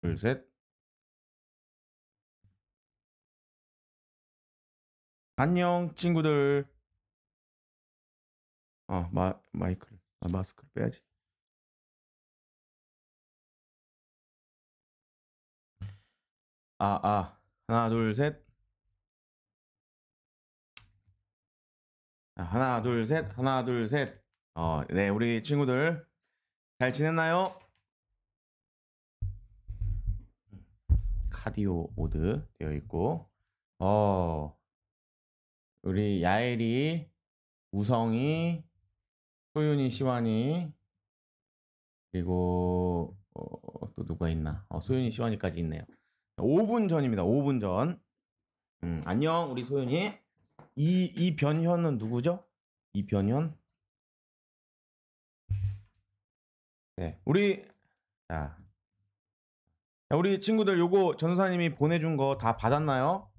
둘, 셋. 안녕, 친구들. 마이크를, 마스크를 빼야지. 하나, 둘, 셋. 하나, 둘, 셋. 하나, 둘, 셋. 네, 우리 친구들 잘 지냈나요? 카디오 모드 되어 있고, 어, 우리 야엘이, 우성이, 소윤이, 시완이, 그리고 또 누가 있나? 소윤이, 시완이까지 있네요. 5분 전입니다. 5분 전. 안녕, 우리 소윤이. 이변현은 누구죠? 이변현? 네, 자, 우리 친구들 요거 전사님이 보내준 거 다 받았나요?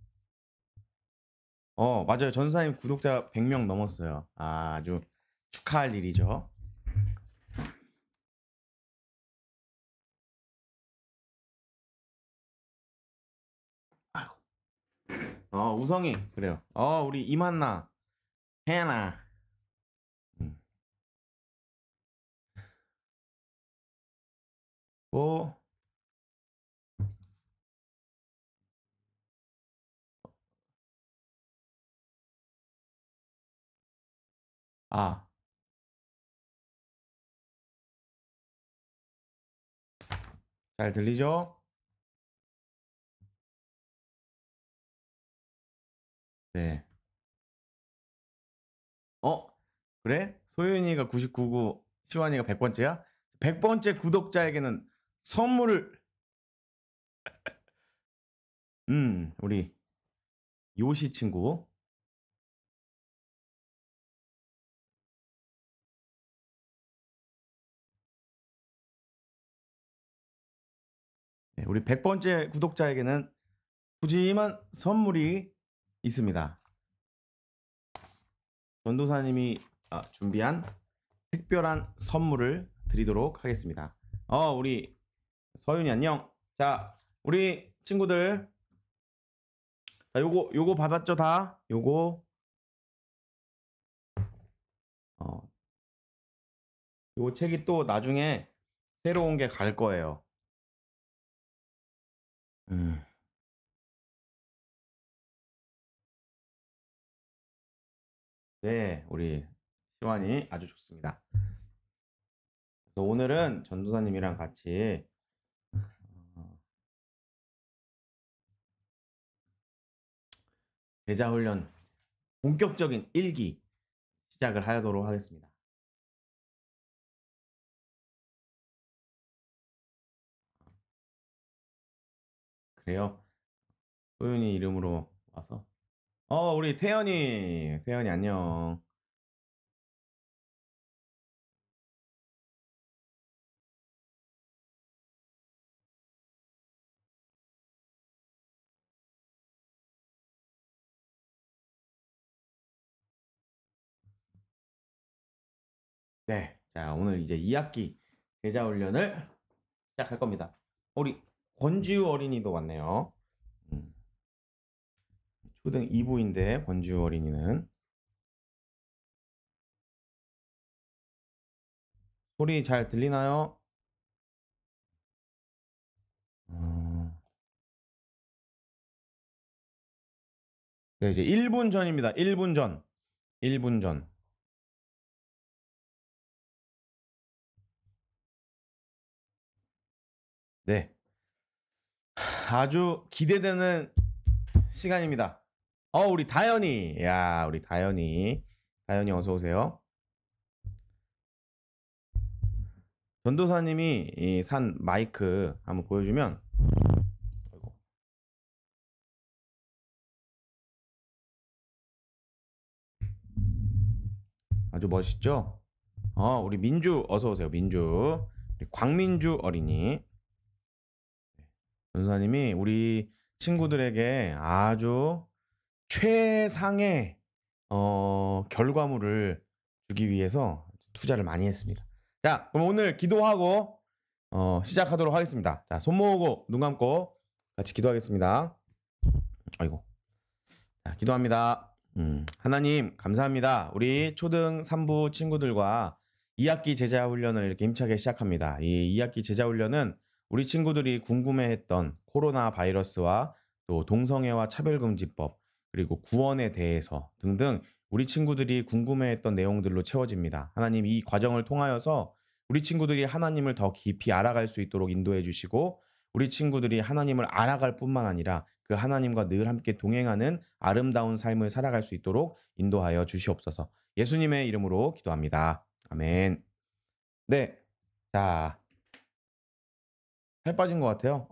맞아요. 전사님 구독자 100명 넘었어요. 아주 축하할 일이죠. 아이고. 우성이 그래요. 우리 이만나, 혜나. 음. 오, 아, 잘 들리죠? 네. 어, 그래? 소윤이가 99구, 시완이가 100번째야? 100번째 구독자에게는 선물을, 우리 요시 친구. 네, 우리 100번째 구독자에게는 푸짐한 선물이 있습니다. 전도사님이 준비한 특별한 선물을 드리도록 하겠습니다. 우리 서윤이 안녕. 자, 우리 친구들, 자, 요거 받았죠 다? 어, 요 책이 또 나중에 새로운 게 갈 거예요. 음, 네, 우리 시완이 아주 좋습니다. 그래서 오늘은 전도사님이랑 같이 어, 제자훈련 본격적인 1기 시작을 하도록 하겠습니다. 그래요. 소윤이 이름으로 와서. 우리 태연이 안녕. 네, 자 오늘 이제 2학기 제자 훈련을 시작할 겁니다. 우리 권지우 어린이도 왔네요. 음, 초등 2부인데 권지우 어린이는 소리 잘 들리나요? 어, 네, 이제 1분 전입니다. 1분 전. 1분 전. 네, 아주 기대되는 시간입니다. 우리 다현이. 야, 우리 다현이. 다현이 어서 오세요. 전도사님이 산 마이크 한번 보여주면 아주 멋있죠? 우리 민주 어서 오세요. 민주. 우리 광민주 어린이. 전도사님이 우리 친구들에게 아주 최상의 결과물을 주기 위해서 투자를 많이 했습니다. 자, 그럼 오늘 기도하고 시작하도록 하겠습니다. 자, 손 모으고 눈 감고 같이 기도하겠습니다. 아이고. 자, 기도합니다. 하나님 감사합니다. 우리 초등 3부 친구들과 2학기 제자 훈련을 이렇게 힘차게 시작합니다. 이 2학기 제자 훈련은 우리 친구들이 궁금해했던 코로나 바이러스와 또 동성애와 차별금지법 그리고 구원에 대해서 등등 우리 친구들이 궁금해했던 내용들로 채워집니다. 하나님 이 과정을 통하여서 우리 친구들이 하나님을 더 깊이 알아갈 수 있도록 인도해 주시고 우리 친구들이 하나님을 알아갈 뿐만 아니라 그 하나님과 늘 함께 동행하는 아름다운 삶을 살아갈 수 있도록 인도하여 주시옵소서. 예수님의 이름으로 기도합니다. 아멘. 네. 자, 살 빠진 것 같아요.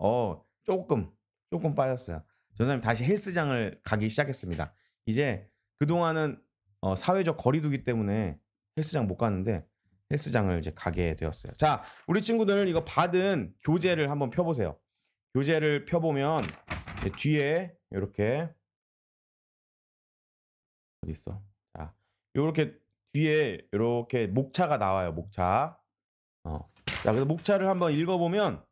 조금 빠졌어요. 전사님 다시 헬스장을 가기 시작했습니다. 이제 그동안은 사회적 거리두기 때문에 헬스장 못 갔는데 헬스장을 이제 가게 되었어요. 자, 우리 친구들 이거 받은 교재를 한번 펴보세요. 교재를 펴보면 뒤에 이렇게 어디 있어? 자, 이렇게 뒤에 이렇게 목차가 나와요. 목차. 자, 그래서 목차를 한번 읽어보면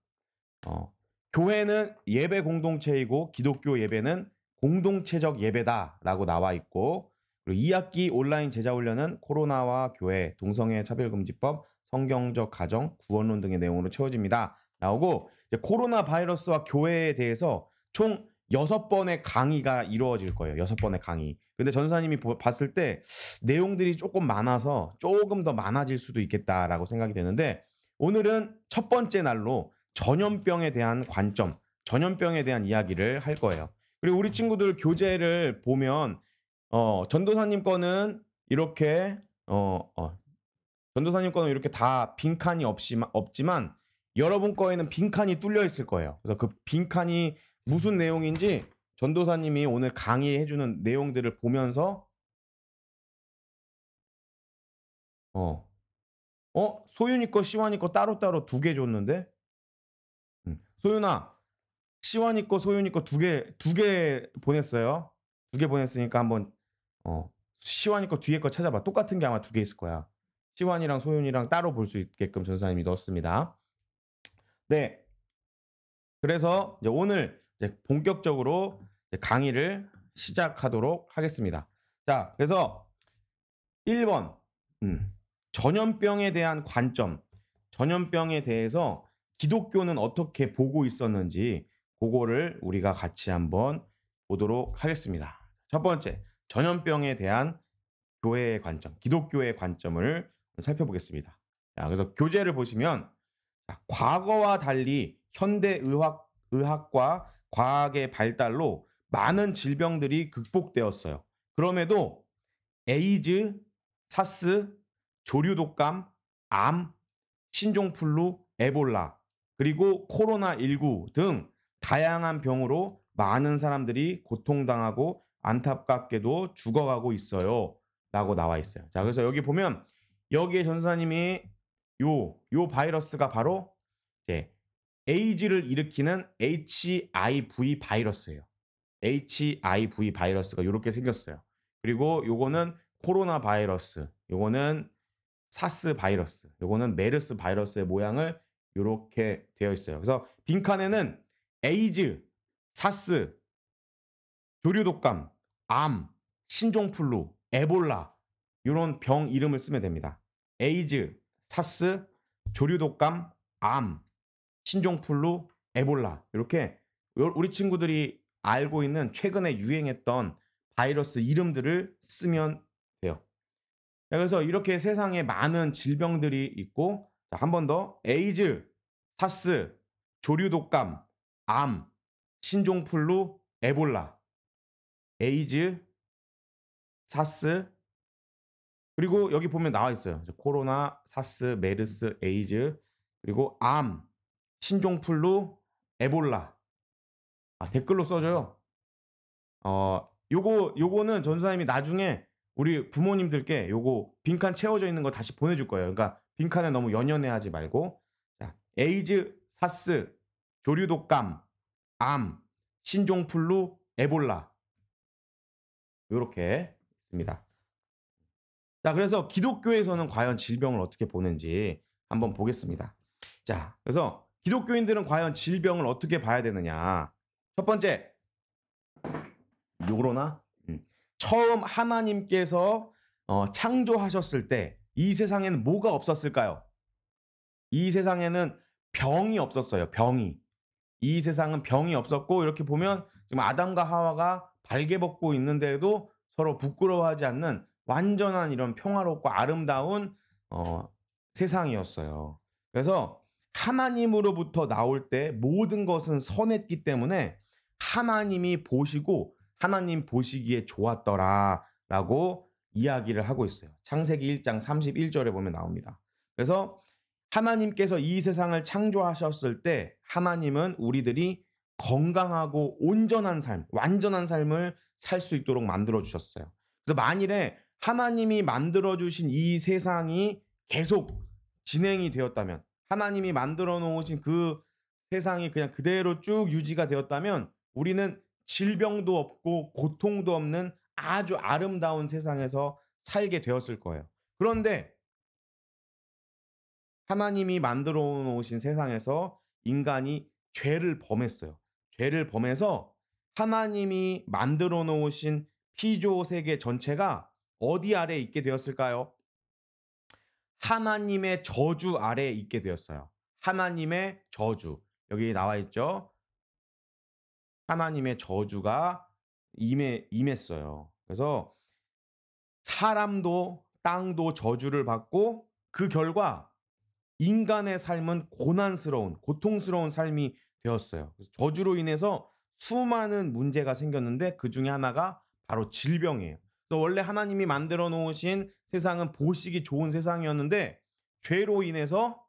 교회는 예배 공동체이고 기독교 예배는 공동체적 예배다라고 나와 있고 그리고 2학기 온라인 제자훈련은 코로나와 교회, 동성애 차별금지법, 성경적 가정, 구원론 등의 내용으로 채워집니다. 나오고 이제 코로나 바이러스와 교회에 대해서 총 6번의 강의가 이루어질 거예요. 6번의 강의. 근데 전사님이 봤을 때 내용들이 조금 많아서 조금 더 많아질 수도 있겠다라고 생각이 되는데 오늘은 첫 번째 날로 전염병에 대한 관점, 전염병에 대한 이야기를 할 거예요. 그리고 우리 친구들 교재를 보면 전도사님 거는 이렇게 전도사님 거는 이렇게 다 빈칸이 없지만 여러분 거에는 빈칸이 뚫려 있을 거예요. 그래서 그 빈칸이 무슨 내용인지 전도사님이 오늘 강의해주는 내용들을 보면서 소윤이 거, 시완이 거 따로따로 2개 줬는데 소윤아, 시완이 거, 소윤이 거 2개 보냈어요. 2개 보냈으니까 한번 시완이 거 뒤에 거 찾아봐. 똑같은 게 아마 2개 있을 거야. 시완이랑 소윤이랑 따로 볼 수 있게끔 전사님이 넣었습니다. 네. 그래서 이제 오늘 이제 본격적으로 이제 강의를 시작하도록 하겠습니다. 자, 그래서 1번 전염병에 대한 관점, 전염병에 대해서 기독교는 어떻게 보고 있었는지 그거를 우리가 같이 한번 보도록 하겠습니다. 첫 번째, 전염병에 대한 교회의 관점, 기독교의 관점을 살펴보겠습니다. 자, 그래서 교재를 보시면 과거와 달리 현대 의학과 과학의 발달로 많은 질병들이 극복되었어요. 그럼에도 에이즈, 사스, 조류독감, 암, 신종플루, 에볼라, 그리고 코로나19 등 다양한 병으로 많은 사람들이 고통당하고 안타깝게도 죽어가고 있어요. 라고 나와 있어요. 자, 그래서 여기 보면 여기에 전사님이 요 바이러스가 바로 이제 에이즈를 일으키는 HIV 바이러스예요. HIV 바이러스가 이렇게 생겼어요. 그리고 요거는 코로나 바이러스, 요거는 사스 바이러스, 요거는 메르스 바이러스의 모양을 이렇게 되어 있어요. 그래서 빈칸에는 에이즈, 사스, 조류독감, 암, 신종플루, 에볼라 이런 병 이름을 쓰면 됩니다. 에이즈, 사스, 조류독감, 암, 신종플루, 에볼라 이렇게 우리 친구들이 알고 있는 최근에 유행했던 바이러스 이름들을 쓰면 돼요. 그래서 이렇게 세상에 많은 질병들이 있고 한 번 더 에이즈, 사스, 조류독감, 암, 신종플루, 에볼라, 에이즈, 사스 그리고 여기 보면 나와 있어요. 코로나, 사스, 메르스, 에이즈 그리고 암, 신종플루, 에볼라. 댓글로 써줘요. 요거는 전사님이 나중에 우리 부모님들께 요거 빈칸 채워져 있는 거 다시 보내줄 거예요. 그러니까 빈칸에 너무 연연해하지 말고 자, 에이즈, 사스, 조류독감, 암, 신종플루, 에볼라 요렇게 있습니다. 자, 그래서 기독교에서는 과연 질병을 어떻게 보는지 한번 보겠습니다. 자, 그래서 기독교인들은 과연 질병을 어떻게 봐야 되느냐? 첫 번째, 요러나? 처음 하나님께서 창조하셨을 때 이 세상에는 뭐가 없었을까요? 이 세상에는 병이 없었어요. 병이. 이 세상은 병이 없었고, 이렇게 보면 지금 아담과 하와가 발개벗고 있는데도 서로 부끄러워하지 않는 완전한 이런 평화롭고 아름다운 세상이었어요. 그래서 하나님으로부터 나올 때 모든 것은 선했기 때문에 하나님이 보시고 하나님 보시기에 좋았더라라고 이야기를 하고 있어요. 창세기 1장 31절에 보면 나옵니다. 그래서 하나님께서 이 세상을 창조하셨을 때 하나님은 우리들이 건강하고 온전한 삶, 완전한 삶을 살 수 있도록 만들어 주셨어요. 그래서 만일에 하나님이 만들어 주신 이 세상이 계속 진행이 되었다면, 하나님이 만들어 놓으신 그 세상이 그냥 그대로 쭉 유지가 되었다면 우리는 질병도 없고 고통도 없는 아주 아름다운 세상에서 살게 되었을 거예요. 그런데 하나님이 만들어 놓으신 세상에서 인간이 죄를 범했어요. 죄를 범해서 하나님이 만들어 놓으신 피조 세계 전체가 어디 아래에 있게 되었을까요? 하나님의 저주 아래에 있게 되었어요. 하나님의 저주. 여기 나와 있죠. 하나님의 저주가 임했어요. 그래서 사람도 땅도 저주를 받고 그 결과 인간의 삶은 고난스러운, 고통스러운 삶이 되었어요. 그래서 저주로 인해서 수많은 문제가 생겼는데 그 중에 하나가 바로 질병이에요. 그래서 원래 하나님이 만들어 놓으신 세상은 보시기 좋은 세상이었는데 죄로 인해서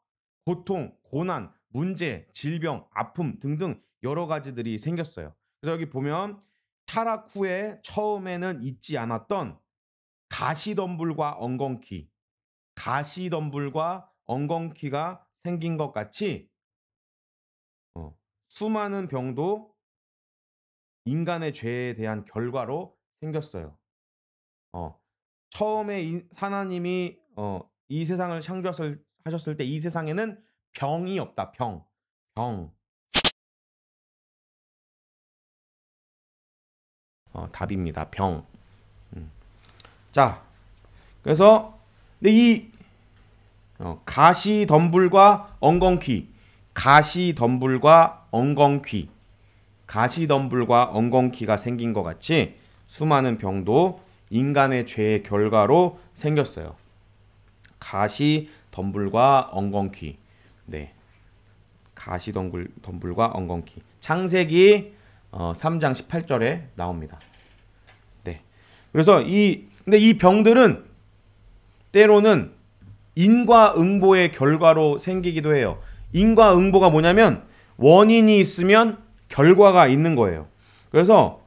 고통, 고난, 문제, 질병, 아픔 등등 여러 가지들이 생겼어요. 그래서 여기 보면 타락 후에 처음에는 있지 않았던 가시덤불과 엉겅퀴, 가시덤불과 엉겅퀴가 생긴 것 같이 수많은 병도 인간의 죄에 대한 결과로 생겼어요. 처음에 하나님이 이 세상을 창조하셨을 때 이 세상에는 병이 없다. 병. 답입니다. 병. 자, 그래서 근데 이 가시덤불과 엉겅퀴, 가시덤불과 엉겅퀴가 생긴 것 같이 수많은 병도 인간의 죄의 결과로 생겼어요. 가시덤불과 엉겅퀴. 네. 가시덤불과 엉겅퀴. 창세기 3장 18절에 나옵니다. 네. 그래서 근데 이 병들은 때로는 인과응보의 결과로 생기기도 해요. 인과응보가 뭐냐면 원인이 있으면 결과가 있는 거예요. 그래서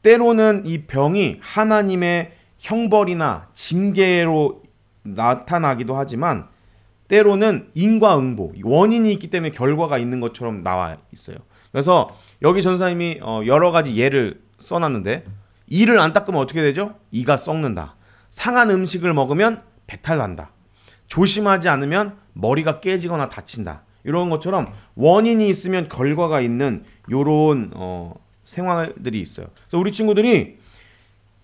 때로는 이 병이 하나님의 형벌이나 징계로 나타나기도 하지만 때로는 인과응보, 원인이 있기 때문에 결과가 있는 것처럼 나와 있어요. 그래서 여기 전사님이 여러 가지 예를 써놨는데 이를 안 닦으면 어떻게 되죠? 이가 썩는다. 상한 음식을 먹으면 배탈 난다. 조심하지 않으면 머리가 깨지거나 다친다. 이런 것처럼 원인이 있으면 결과가 있는 이런 생활들이 있어요. 그래서 우리 친구들이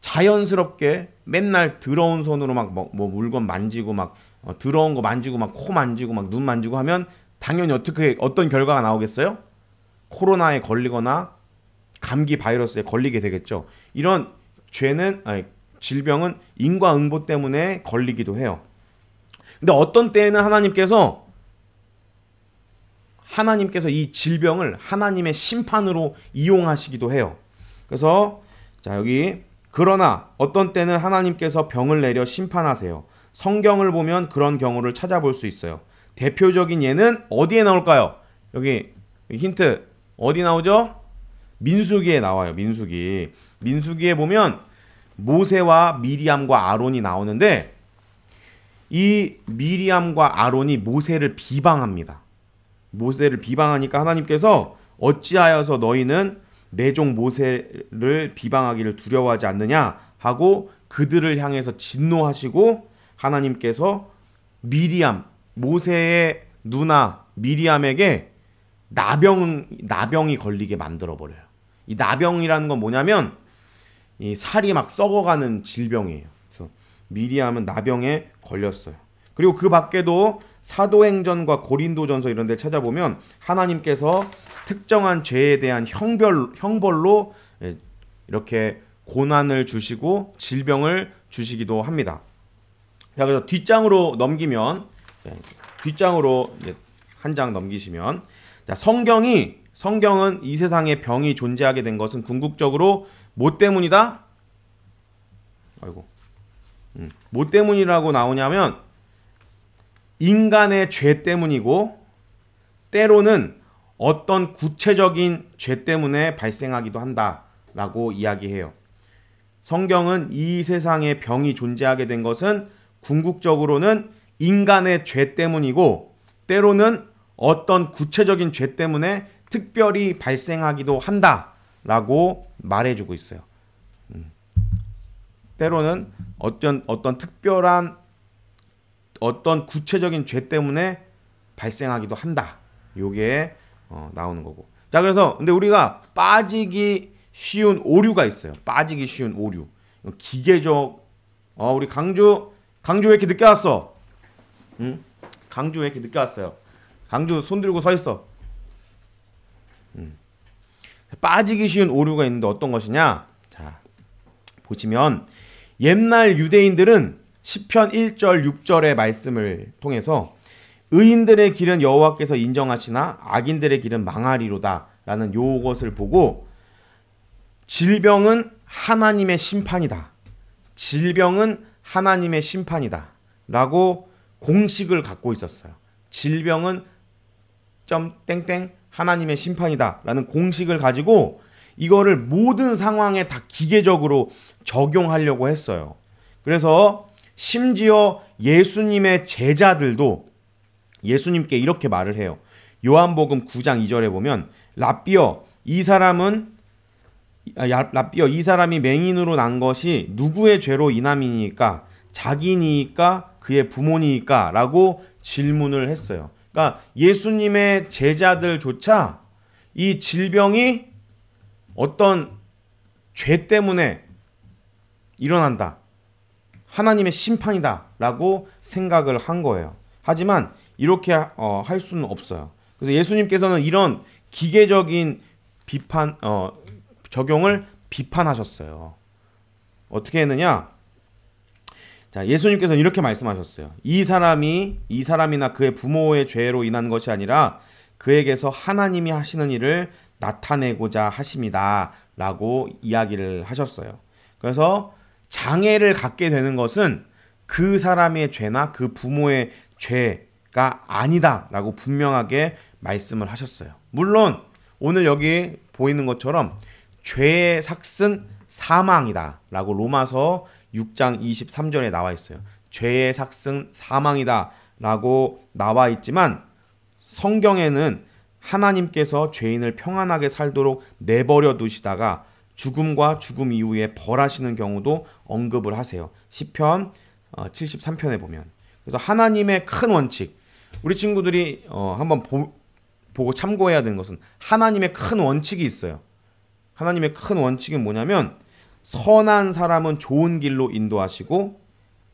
자연스럽게 맨날 더러운 손으로 막 뭐 물건 만지고 막 더러운 거 만지고 막 코 만지고 막 눈 만지고 하면 당연히 어떤 결과가 나오겠어요? 코로나에 걸리거나 감기 바이러스에 걸리게 되겠죠. 이런 질병은 인과응보 때문에 걸리기도 해요. 근데 어떤 때에는 하나님께서 이 질병을 하나님의 심판으로 이용하시기도 해요. 그래서 자 여기 그러나 어떤 때는 하나님께서 병을 내려 심판하세요. 성경을 보면 그런 경우를 찾아볼 수 있어요. 대표적인 예는 어디에 나올까요? 여기 힌트 어디 나오죠? 민수기에 나와요. 민수기에 보면 모세와 미리암과 아론이 나오는데 이 미리암과 아론이 모세를 비방합니다. 모세를 비방하니까 하나님께서 어찌하여서 너희는 내 종 모세를 비방하기를 두려워하지 않느냐 하고 그들을 향해서 진노하시고 하나님께서 모세의 누나 미리암에게 나병이 걸리게 만들어 버려요. 이 나병이라는 건 뭐냐면 이 살이 막 썩어가는 질병이에요. 그래서 미리암은 나병에 걸렸어요. 그리고 그 밖에도 사도행전과 고린도전서 이런 데 찾아보면 하나님께서 특정한 죄에 대한 형벌로 이렇게 고난을 주시고 질병을 주시기도 합니다. 자, 그래서 뒷장으로 넘기면 뒷장으로 한 장 넘기시면 자, 성경은 이 세상에 병이 존재하게 된 것은 궁극적으로 뭐 때문이다? 뭐 때문이라고 나오냐면 인간의 죄 때문이고 때로는 어떤 구체적인 죄 때문에 발생하기도 한다라고 이야기해요. 성경은 이 세상에 병이 존재하게 된 것은 궁극적으로는 인간의 죄 때문이고 때로는 어떤 구체적인 죄 때문에 특별히 발생하기도 한다라고 말해주고 있어요. 때로는 어떤 특별한 어떤 구체적인 죄 때문에 발생하기도 한다. 요게 나오는 거고. 자, 그래서 근데 우리가 빠지기 쉬운 오류가 있어요. 빠지기 쉬운 오류. 기계적. 우리 강주 왜 이렇게 늦게 왔어? 응? 강주 왜 이렇게 늦게 왔어요? 강주 손 들고 서 있어. 빠지기 쉬운 오류가 있는데 어떤 것이냐? 자, 보시면 옛날 유대인들은 시편 1절 6절의 말씀을 통해서 의인들의 길은 여호와께서 인정하시나 악인들의 길은 망하리로다 라는 요것을 보고 질병은 하나님의 심판이다. 질병은 하나님의 심판이다 라고 공식을 갖고 있었어요. 질병은 점 땡땡 하나님의 심판이다 라는 공식을 가지고 이거를 모든 상황에 다 기계적으로 적용하려고 했어요. 그래서 심지어 예수님의 제자들도 예수님께 이렇게 말을 해요. 요한복음 9장 2절에 보면 라삐어 이 사람이 맹인으로 난 것이 누구의 죄로 인함이니까 자기니까 그의 부모니까 라고 질문을 했어요. 그러니까 예수님의 제자들조차 이 질병이 어떤 죄 때문에 일어난다. 하나님의 심판이다 라고 생각을 한 거예요. 하지만 이렇게 할 수는 없어요. 그래서 예수님께서는 이런 기계적인 적용을 비판하셨어요. 어떻게 했느냐? 자, 예수님께서는 이렇게 말씀하셨어요. 이 사람이나 그의 부모의 죄로 인한 것이 아니라 그에게서 하나님이 하시는 일을 나타내고자 하심이다 라고 이야기를 하셨어요. 그래서 장애를 갖게 되는 것은 그 사람의 죄나 그 부모의 죄가 아니다 라고 분명하게 말씀을 하셨어요. 물론 오늘 여기 보이는 것처럼 죄의 삭은 사망이다 라고 로마서 6장 23절에 나와 있어요. 죄의 삭은 사망이다 라고 나와 있지만 성경에는 하나님께서 죄인을 평안하게 살도록 내버려 두시다가 죽음과 죽음 이후에 벌하시는 경우도 언급을 하세요. 시편 73편에 보면. 그래서 하나님의 큰 원칙, 우리 친구들이 한번 보고 참고해야 되는 것은 하나님의 큰 원칙이 있어요. 하나님의 큰 원칙은 뭐냐면 선한 사람은 좋은 길로 인도하시고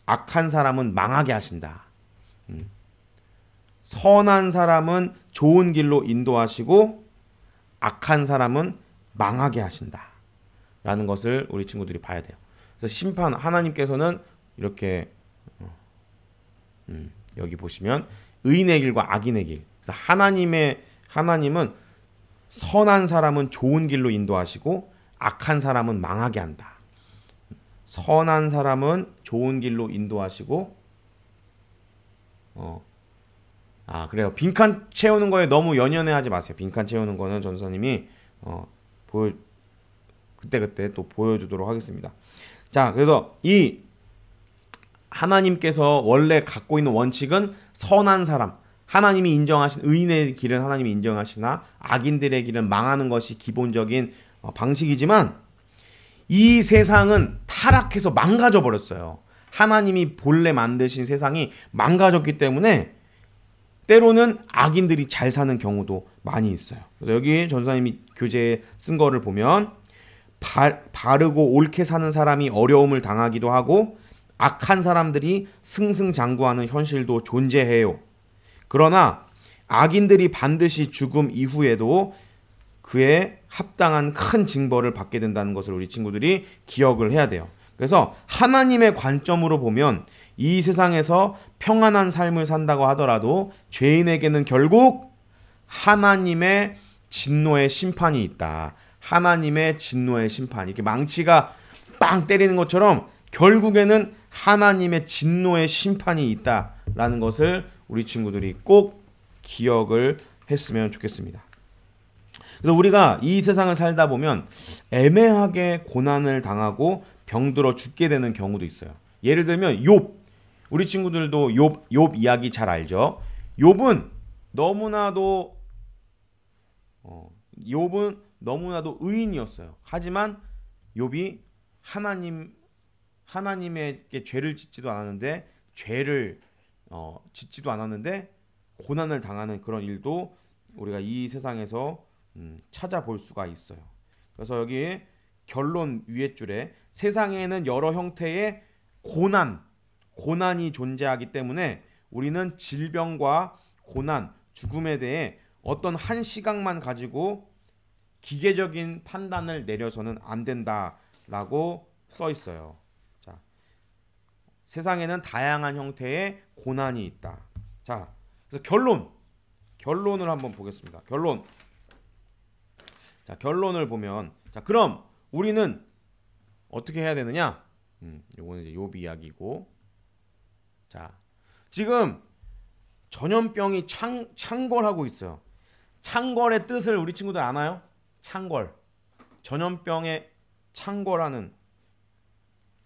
악한 사람은 망하게 하신다. 선한 사람은 좋은 길로 인도하시고 악한 사람은 망하게 하신다 라는 것을 우리 친구들이 봐야 돼요. 그래서 심판, 하나님께서는 이렇게 여기 보시면 의인의 길과 악인의 길. 그래서 하나님은 선한 사람은 좋은 길로 인도하시고 악한 사람은 망하게 한다. 선한 사람은 좋은 길로 인도하시고 그래요. 빈칸 채우는 거에 너무 연연해하지 마세요. 빈칸 채우는 거는 전사님이 그때 또 보여주도록 하겠습니다. 자, 그래서 이 하나님께서 원래 갖고 있는 원칙은 선한 사람, 하나님이 인정하신 의인의 길은 하나님이 인정하시나 악인들의 길은 망하는 것이 기본적인 방식이지만 이 세상은 타락해서 망가져 버렸어요. 하나님이 본래 만드신 세상이 망가졌기 때문에 때로는 악인들이 잘 사는 경우도 많이 있어요. 그래서 여기 전도사님이 교재에 쓴 거를 보면 바르고 옳게 사는 사람이 어려움을 당하기도 하고 악한 사람들이 승승장구하는 현실도 존재해요. 그러나 악인들이 반드시 죽음 이후에도 그에 합당한 큰 징벌을 받게 된다는 것을 우리 친구들이 기억을 해야 돼요. 그래서 하나님의 관점으로 보면 이 세상에서 평안한 삶을 산다고 하더라도 죄인에게는 결국 하나님의 진노의 심판이 있다. 하나님의 진노의 심판. 이렇게 망치가 빵 때리는 것처럼 결국에는 하나님의 진노의 심판이 있다라는 것을 우리 친구들이 꼭 기억을 했으면 좋겠습니다. 그래서 우리가 이 세상을 살다 보면 애매하게 고난을 당하고 병들어 죽게 되는 경우도 있어요. 예를 들면 욥, 우리 친구들도 욥 이야기 잘 알죠? 욥은 너무나도 의인이었어요. 하지만 욥이 하나님에게 죄를 짓지도 않았는데 고난을 당하는 그런 일도 우리가 이 세상에서 찾아볼 수가 있어요. 그래서 여기 결론 위에 줄에 세상에는 여러 형태의 고난이 존재하기 때문에 우리는 질병과 고난, 죽음에 대해 어떤 한 시각만 가지고 기계적인 판단을 내려서는 안 된다라고 써 있어요. 자, 세상에는 다양한 형태의 고난이 있다. 자, 그래서 결론을 한번 보겠습니다. 결론을 보면, 자, 그럼 우리는 어떻게 해야 되느냐? 요거는 이제 욥 이야기고, 자, 지금 전염병이 창궐하고 있어요. 창궐의 뜻을 우리 친구들 아나요? 창궐. 전염병의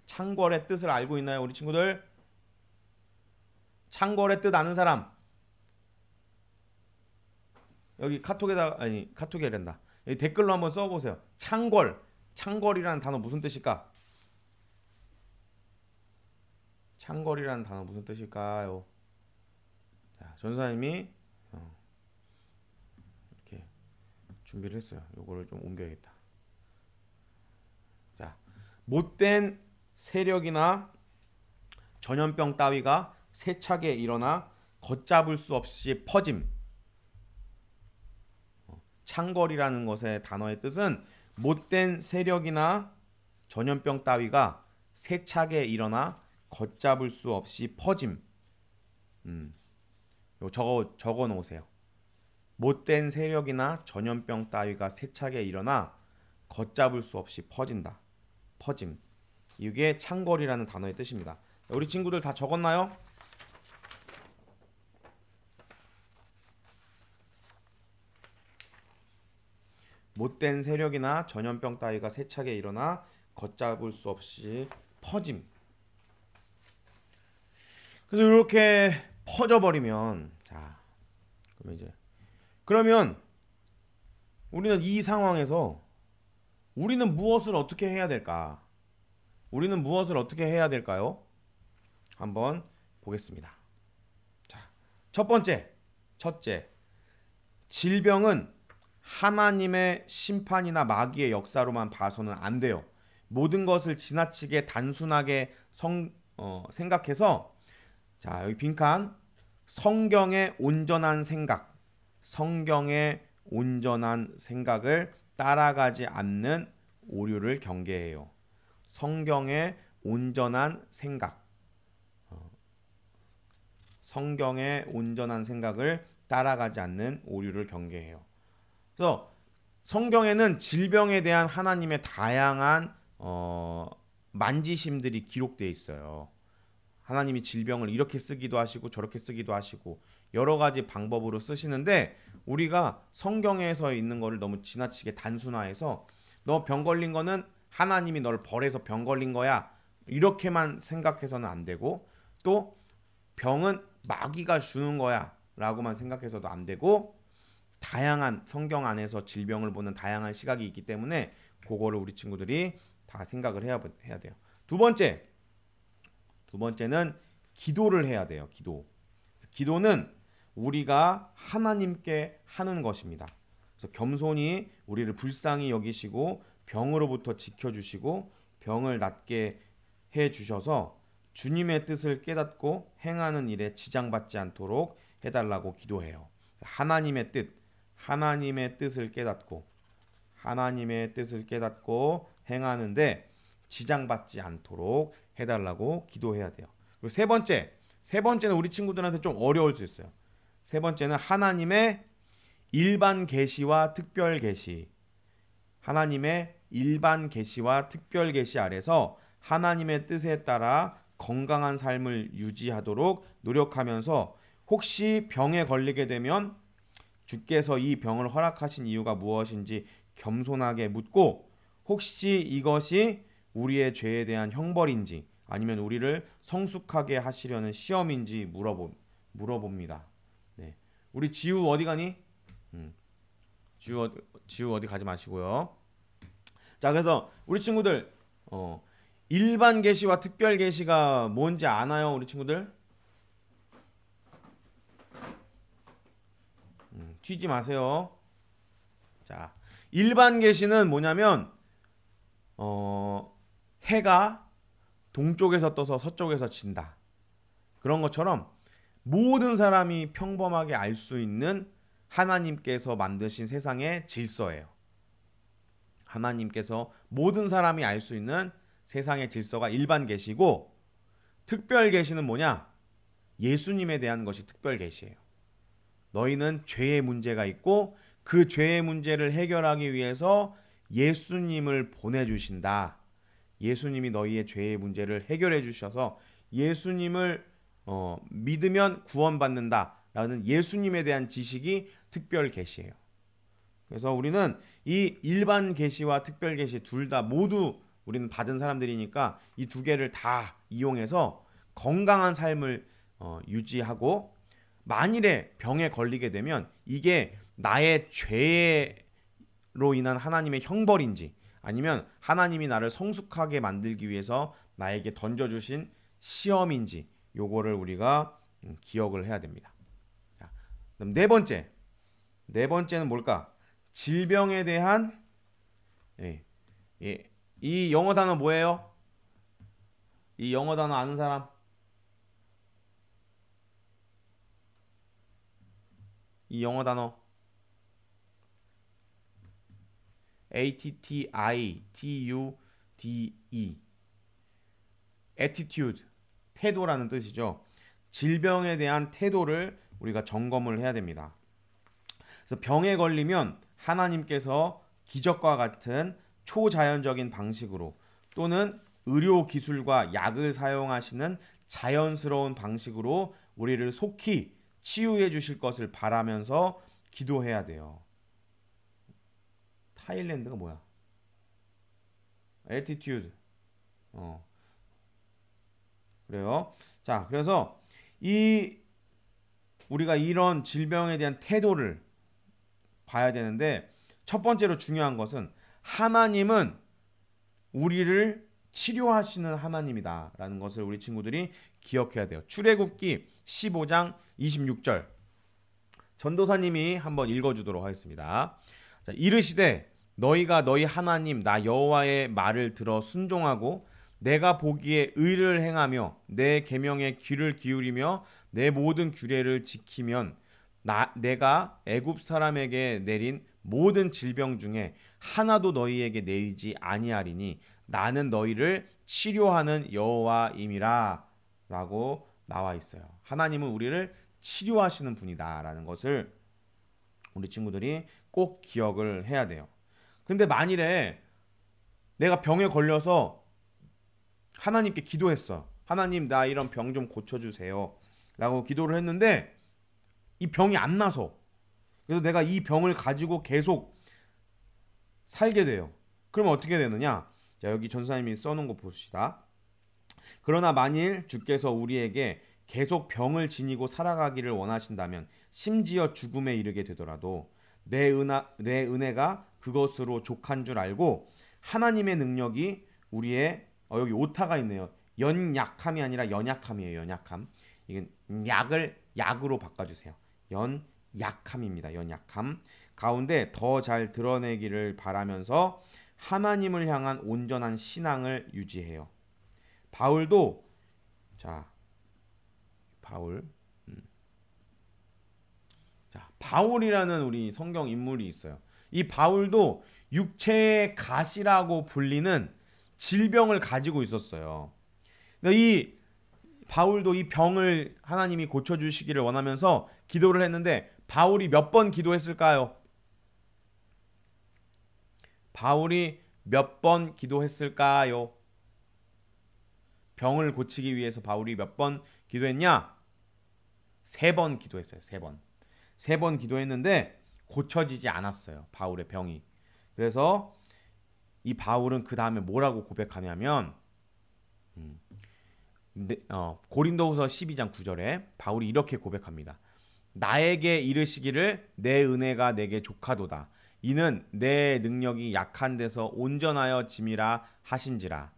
창궐의 뜻을 알고 있나요, 우리 친구들? 창궐의 뜻 아는 사람? 여기 카톡이 이란다. 여기 댓글로 한번 써보세요. 창궐이라는 단어 무슨 뜻일까? 창궐이라는 단어 무슨 뜻일까요? 자, 전사님이 이렇게 준비를 했어요. 요거를 좀 옮겨야겠다. 자, 못된 세력이나 전염병 따위가 세차게 일어나 걷잡을 수 없이 퍼짐. 창궐이라는 것의 단어의 뜻은 못된 세력이나 전염병 따위가 세차게 일어나 걷잡을 수 없이 퍼짐. 적어 놓으세요. 못된 세력이나 전염병 따위가 세차게 일어나 걷잡을 수 없이 퍼짐. 이게 창궐이라는 단어의 뜻입니다. 우리 친구들 다 적었나요? 못된 세력이나 전염병 따위가 세차게 일어나 걷잡을 수 없이 퍼짐. 그래서 이렇게 퍼져버리면, 자, 그러면 우리는 이 상황에서 우리는 무엇을 어떻게 해야 될까? 우리는 무엇을 어떻게 해야 될까요? 한번 보겠습니다. 자, 첫째, 질병은 하나님의 심판이나 마귀의 역사로만 봐서는 안 돼요. 모든 것을 지나치게 단순하게 생각해서, 자, 여기 빈칸, 성경의 온전한 생각을 따라가지 않는 오류를 경계해요. 성경의 온전한 생각을 따라가지 않는 오류를 경계해요. 그래서 성경에는 질병에 대한 하나님의 다양한 만지심들이 기록되어 있어요. 하나님이 질병을 이렇게 쓰기도 하시고 저렇게 쓰기도 하시고 여러 가지 방법으로 쓰시는데, 우리가 성경에서 있는 거를 너무 지나치게 단순화해서 너 병 걸린 거는 하나님이 너를 벌해서 병 걸린 거야, 이렇게만 생각해서는 안 되고, 또 병은 마귀가 주는 거야 라고만 생각해서도 안 되고, 다양한 성경 안에서 질병을 보는 다양한 시각이 있기 때문에 그거를 우리 친구들이 다 생각을 해야 돼요. 두 번째는 기도를 해야 돼요. 기도는 우리가 하나님께 하는 것입니다. 그래서 겸손히 우리를 불쌍히 여기시고 병으로부터 지켜주시고 병을 낫게 해주셔서 주님의 뜻을 깨닫고 행하는 일에 지장받지 않도록 해달라고 기도해요. 하나님의 뜻을 깨닫고 행하는데 지장받지 않도록 해달라고 기도해야 돼요. 그리고 세 번째는 우리 친구들한테 좀 어려울 수 있어요. 세 번째는 하나님의 일반 계시와 특별 계시. 하나님의 일반 계시와 특별 계시 아래서 하나님의 뜻에 따라 건강한 삶을 유지하도록 노력하면서 혹시 병에 걸리게 되면 주께서 이 병을 허락하신 이유가 무엇인지 겸손하게 묻고 혹시 이것이 우리의 죄에 대한 형벌인지 아니면 우리를 성숙하게 하시려는 시험인지 물어봅니다. 네. 우리 지우 어디 가니? 지우 어디 가지 마시고요. 자, 그래서 우리 친구들 일반 계시와 특별 계시가 뭔지 아나요, 우리 친구들? 튀지 마세요. 자, 일반 계시는 뭐냐면 해가 동쪽에서 떠서 서쪽에서 진다. 그런 것처럼 모든 사람이 평범하게 알 수 있는 하나님께서 만드신 세상의 질서예요. 하나님께서 모든 사람이 알 수 있는 세상의 질서가 일반 계시고 특별 계시는 뭐냐? 예수님에 대한 것이 특별 계시예요. 너희는 죄의 문제가 있고 그 죄의 문제를 해결하기 위해서 예수님을 보내주신다. 예수님이 너희의 죄의 문제를 해결해 주셔서 예수님을 믿으면 구원받는다라는 예수님에 대한 지식이 특별 계시예요. 그래서 우리는 이 일반 계시와 특별 계시 둘 다 모두 우리는 받은 사람들이니까 이 두 개를 다 이용해서 건강한 삶을 유지하고 만일에 병에 걸리게 되면 이게 나의 죄로 인한 하나님의 형벌인지 아니면 하나님이 나를 성숙하게 만들기 위해서 나에게 던져주신 시험인지 요거를 우리가 기억을 해야 됩니다. 자, 그럼 네 번째는 뭘까? 질병에 대한 이 영어 단어 뭐예요? 이 영어 단어 아는 사람? 이 영어 단어 attitude attitude 태도라는 뜻이죠. 질병에 대한 태도를 우리가 점검을 해야 됩니다. 그래서 병에 걸리면 하나님께서 기적과 같은 초자연적인 방식으로 또는 의료 기술과 약을 사용하시는 자연스러운 방식으로 우리를 속히 치유해 주실 것을 바라면서 기도해야 돼요. 타일랜드가 뭐야? attitude. 그래요. 자, 그래서 우리가 이런 질병에 대한 태도를 봐야 되는데 첫 번째로 중요한 것은 하나님은 우리를 치료하시는 하나님이다라는 것을 우리 친구들이 기억해야 돼요. 출애굽기 15장 26절 전도사님이 한번 읽어주도록 하겠습니다. 자, 이르시되 너희가 너희 하나님 나 여호와의 말을 들어 순종하고 내가 보기에 의를 행하며 내 계명에 귀를 기울이며 내 모든 규례를 지키면 내가 애굽 사람에게 내린 모든 질병 중에 하나도 너희에게 내리지 아니하리니 나는 너희를 치료하는 여호와임이라 라고 나와 있어요. 하나님은 우리를 치료하시는 분이다라는 것을 우리 친구들이 꼭 기억을 해야 돼요. 근데 만일에 내가 병에 걸려서 하나님께 기도했어. 하나님 나 이런 병 좀 고쳐주세요 라고 기도를 했는데 이 병이 안 나서 그래서 내가 이 병을 가지고 계속 살게 돼요. 그러면 어떻게 되느냐? 자, 여기 전사님이 써놓은 거 봅시다. 그러나 만일 주께서 우리에게 계속 병을 지니고 살아가기를 원하신다면 심지어 죽음에 이르게 되더라도 내 은혜가 그것으로 족한 줄 알고 하나님의 능력이 우리의 여기 오타가 있네요. 연약함이 아니라 연약함이에요. 연약함. 이건 약을 약으로 바꿔주세요. 연약함입니다. 연약함 가운데 더 잘 드러내기를 바라면서 하나님을 향한 온전한 신앙을 유지해요. 바울도 자 바울 자 바울이라는 우리 성경 인물이 있어요. 이 바울도 육체의 가시라고 불리는 질병을 가지고 있었어요. 이 바울도 이 병을 하나님이 고쳐주시기를 원하면서 기도를 했는데 바울이 몇 번 기도했을까요? 바울이 몇 번 기도했을까요? 병을 고치기 위해서 바울이 몇 번 기도했냐? 3번 기도했어요. 3번. 3번 기도했는데 고쳐지지 않았어요. 바울의 병이. 그래서 이 바울은 그 다음에 뭐라고 고백하냐면 고린도후서 12장 9절에 바울이 이렇게 고백합니다. 나에게 이르시기를 내 은혜가 내게 족하도다. 이는 내 능력이 약한 데서 온전하여 짐이라 하신지라.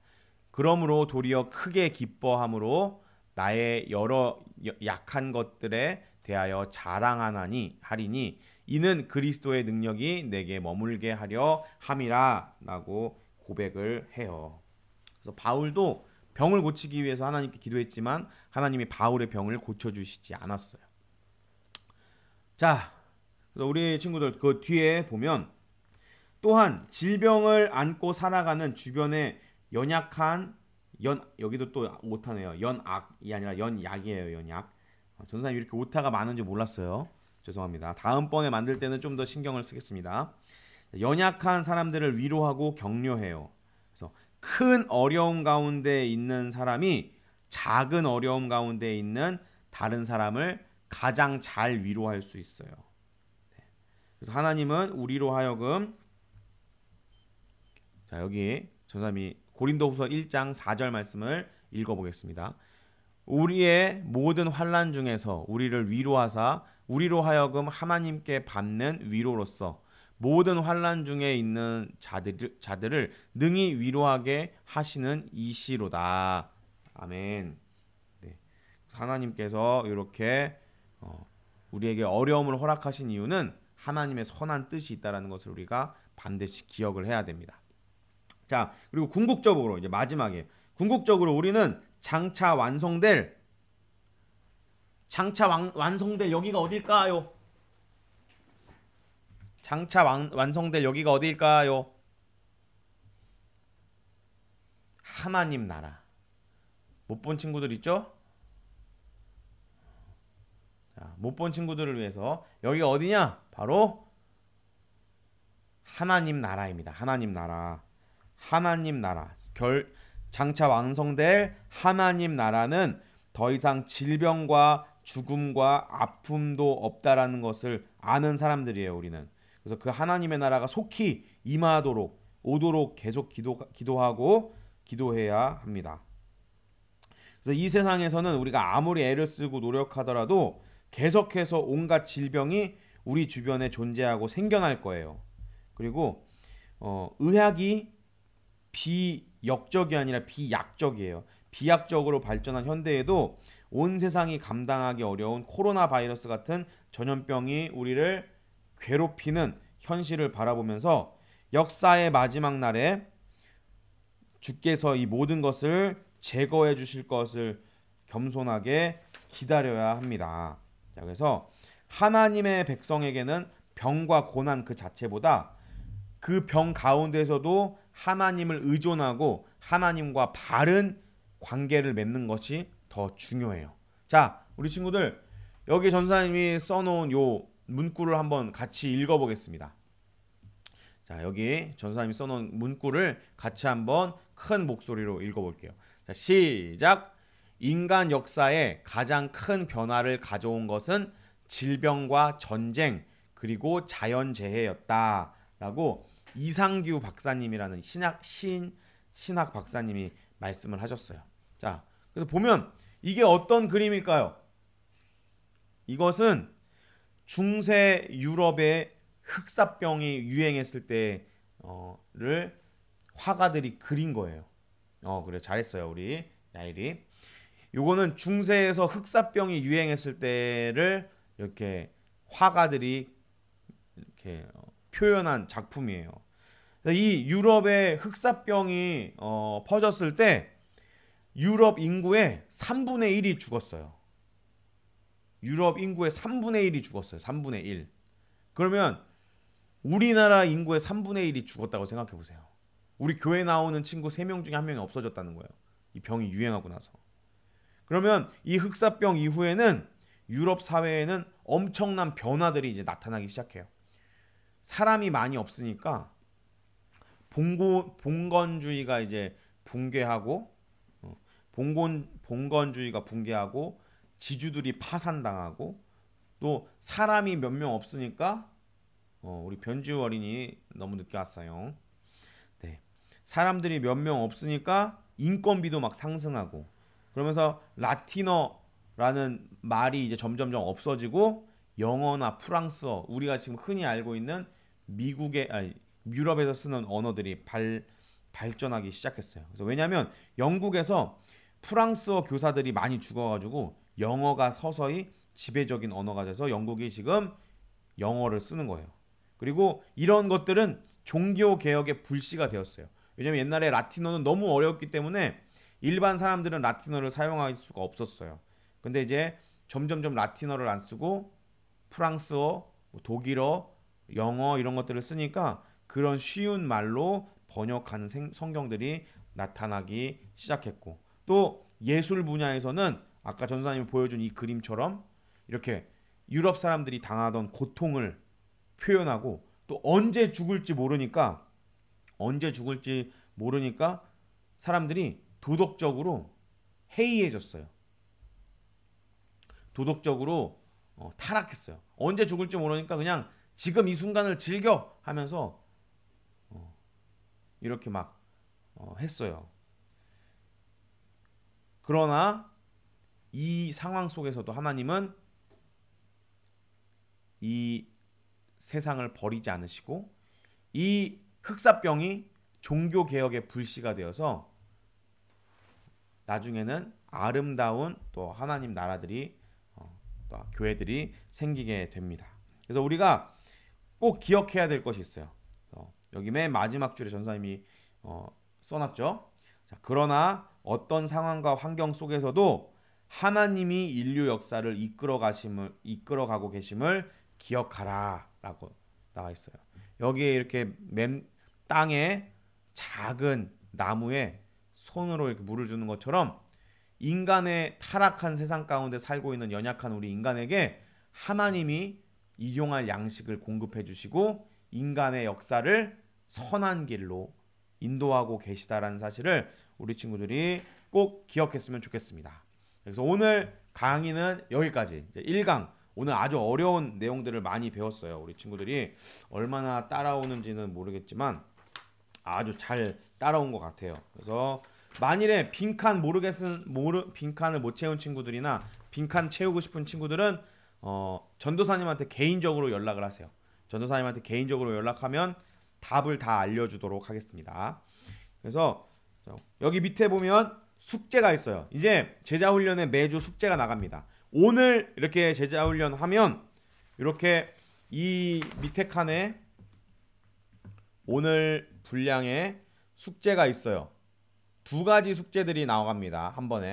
그러므로 도리어 크게 기뻐함으로 나의 여러 약한 것들에 대하여 자랑하나니 하리니 이는 그리스도의 능력이 내게 머물게 하려 함이라 라고 고백을 해요. 그래서 바울도 병을 고치기 위해서 하나님께 기도했지만 하나님이 바울의 병을 고쳐주시지 않았어요. 자, 그래서 우리 친구들 그 뒤에 보면 또한 질병을 안고 살아가는 주변에 연약한 여기도 또 오타네요. 연악이 아니라 연약이에요. 연약. 전사님 이렇게 오타가 많은지 몰랐어요. 죄송합니다. 다음번에 만들 때는 좀 더 신경을 쓰겠습니다. 연약한 사람들을 위로하고 격려해요. 그래서 큰 어려움 가운데 있는 사람이 작은 어려움 가운데 있는 다른 사람을 가장 잘 위로할 수 있어요. 그래서 하나님은 우리로 하여금 자 여기 전사님이 고린도후서 1장 4절 말씀을 읽어보겠습니다. 우리의 모든 환난 중에서 우리를 위로하사 우리로 하여금 하나님께 받는 위로로서 모든 환난 중에 있는 자들을 능히 위로하게 하시는 이시로다. 아멘. 네. 하나님께서 이렇게 우리에게 어려움을 허락하신 이유는 하나님의 선한 뜻이 있다는 것을 우리가 반드시 기억을 해야 됩니다. 자, 그리고 궁극적으로 이제 마지막에 궁극적으로 우리는 장차 완성될 여기가 어딜까요? 장차 완성될 여기가 어딜까요? 하나님 나라. 못 본 친구들 있죠? 못 본 친구들을 위해서 여기가 어디냐? 바로 하나님 나라입니다. 하나님 나라. 하나님 나라. 장차 완성될 하나님 나라는 더 이상 질병과 죽음과 아픔도 없다라는 것을 아는 사람들이에요. 우리는. 그래서 그 하나님의 나라가 속히 임하도록 오도록 계속 기도하고 기도해야 합니다. 그래서 이 세상에서는 우리가 아무리 애를 쓰고 노력하더라도 계속해서 온갖 질병이 우리 주변에 존재하고 생겨날 거예요. 그리고 의학이 비역적이 아니라 비약적이에요. 비약적으로 발전한 현대에도 온 세상이 감당하기 어려운 코로나 바이러스 같은 전염병이 우리를 괴롭히는 현실을 바라보면서 역사의 마지막 날에 주께서 이 모든 것을 제거해 주실 것을 겸손하게 기다려야 합니다. 자, 그래서 하나님의 백성에게는 병과 고난 그 자체보다 그 병 가운데서도 하나님을 의존하고 하나님과 바른 관계를 맺는 것이 더 중요해요. 자, 우리 친구들 여기 전사님이 써놓은 요 문구를 한번 같이 읽어보겠습니다. 자, 여기 전사님이 써놓은 문구를 같이 한번 큰 목소리로 읽어볼게요. 자, 시작. 인간 역사에 가장 큰 변화를 가져온 것은 질병과 전쟁 그리고 자연재해였다 라고 이상규 박사님이라는 신학 박사님이 말씀을 하셨어요. 자, 그래서 보면 이게 어떤 그림일까요? 이것은 중세 유럽의 흑사병이 유행했을 때를 화가들이 그린 거예요. 그래 잘했어요 우리 야일이. 요거는 중세에서 흑사병이 유행했을 때를 이렇게 화가들이 이렇게 표현한 작품이에요. 이 유럽의 흑사병이 퍼졌을 때 유럽 인구의 3분의 1이 죽었어요. 유럽 인구의 3분의 1이 죽었어요. 3분의 1. 그러면 우리나라 인구의 3분의 1이 죽었다고 생각해 보세요. 우리 교회 나오는 친구 3명 중에 1명이 없어졌다는 거예요. 이 병이 유행하고 나서. 그러면 이 흑사병 이후에는 유럽 사회에는 엄청난 변화들이 이제 나타나기 시작해요. 사람이 많이 없으니까 봉건주의가 이제 붕괴하고 봉건주의가 붕괴하고 지주들이 파산당하고 또 사람이 몇 명 없으니까 우리 변지우 어린이 너무 늦게 왔어요. 네. 사람들이 몇 명 없으니까 인건비도 막 상승하고 그러면서 라틴어라는 말이 이제 점점점 없어지고 영어나 프랑스어 우리가 지금 흔히 알고 있는 유럽에서 쓰는 언어들이 발전하기 시작했어요. 그래서 왜냐하면 영국에서 프랑스어 교사들이 많이 죽어가지고 영어가 서서히 지배적인 언어가 돼서 영국이 지금 영어를 쓰는 거예요. 그리고 이런 것들은 종교 개혁의 불씨가 되었어요. 왜냐면 옛날에 라틴어는 너무 어려웠기 때문에 일반 사람들은 라틴어를 사용할 수가 없었어요. 근데 이제 점점점 라틴어를 안 쓰고 프랑스어, 독일어, 영어 이런 것들을 쓰니까 그런 쉬운 말로 번역하는 성경들이 나타나기 시작했고 또 예술 분야에서는 아까 전사님이 보여준 이 그림처럼 이렇게 유럽 사람들이 당하던 고통을 표현하고 또 언제 죽을지 모르니까 사람들이 도덕적으로 해이해졌어요. 도덕적으로 타락했어요. 언제 죽을지 모르니까 그냥 지금 이 순간을 즐겨 하면서 이렇게 막 했어요. 그러나 이 상황 속에서도 하나님은 이 세상을 버리지 않으시고 이 흑사병이 종교개혁의 불씨가 되어서 나중에는 아름다운 또 하나님 나라들이 또 교회들이 생기게 됩니다. 그래서 우리가 꼭 기억해야 될 것이 있어요. 여기 맨 마지막 줄에 전사님이 써놨죠. 자, 그러나 어떤 상황과 환경 속에서도 하나님이 인류 역사를 이끌어가고 계심을 기억하라 라고 나와 있어요. 여기에 이렇게 땅에 작은 나무에 손으로 이렇게 물을 주는 것처럼 인간의 타락한 세상 가운데 살고 있는 연약한 우리 인간에게 하나님이 일용할 양식을 공급해 주시고 인간의 역사를 선한 길로 인도하고 계시다라는 사실을 우리 친구들이 꼭 기억했으면 좋겠습니다. 그래서 오늘 강의는 여기까지. 이제 1강 오늘 아주 어려운 내용들을 많이 배웠어요. 우리 친구들이 얼마나 따라오는지는 모르겠지만 아주 잘 따라온 것 같아요. 그래서 만일에 빈칸을 못 채운 친구들이나 빈칸 채우고 싶은 친구들은 전도사님한테 개인적으로 연락을 하세요. 전도사님한테 개인적으로 연락하면 답을 다 알려주도록 하겠습니다. 그래서 여기 밑에 보면 숙제가 있어요. 이제 제자훈련에 매주 숙제가 나갑니다. 오늘 이렇게 제자훈련 하면 이렇게 이 밑에 칸에 오늘 분량에 숙제가 있어요. 2가지 숙제들이 나갑니다. 한 번에.